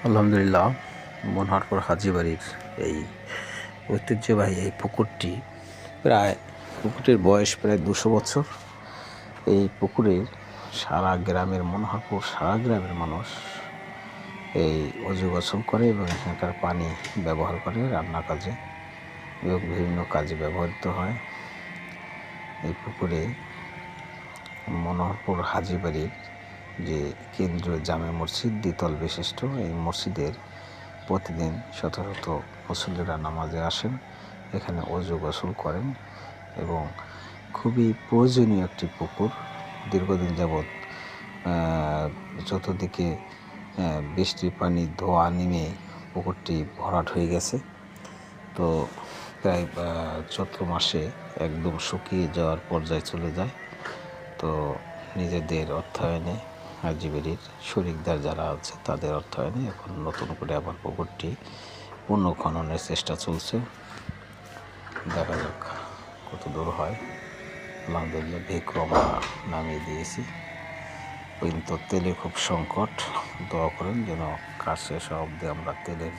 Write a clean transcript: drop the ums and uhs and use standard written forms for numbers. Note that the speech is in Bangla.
আলহামদুলিল্লাহ, মনোহরপুর হাজীবাড়ির এই ঐতিহ্যবাহী এই পুকুরটি পুকুরটির বয়স প্রায় 200 বছর। এই পুকুরে মনোহরপুর সারা গ্রামের মানুষ এই অজু গোসল করে এবং এখানকার পানি ব্যবহার করে রান্না কাজে এবং বিভিন্ন কাজে ব্যবহৃত হয়। এই পুকুরে মনোহরপুর হাজীবাড়ির যে কেন্দ্রীয় জামে মসজিদ, দ্বিতল বিশিষ্ট এই মসজিদের প্রতিদিন শত শত মুসল্লিরা নামাজে আসেন, এখানে অজু গোসল করেন এবং খুবই প্রয়োজনীয় একটি পুকুর। দীর্ঘদিন যাবৎ চতুর্দিকে বৃষ্টির পানি ধোয়া নেমে পুকুরটি ভরাট হয়ে গেছে। তো প্রায় চৈত্র মাসে একদম শুকিয়ে যাওয়ার পর্যায়ে চলে যায়। তো নিজেদের অর্থায়নে হাজীবাড়ির শরিকদার যারা আছে তাদের অর্থায়নে এখন নতুন করে আবার পুকুরটি পুনঃখননের চেষ্টা চলছে। দেখা যাক কত দূর হয়। আলহামদুলিল্লাহ, বিক্রম নামিয়ে দিয়েছি, কিন্তু তেলের খুব সংকট। দোয়া করেন যেন কাজ শেষ অবধি আমরা তেলের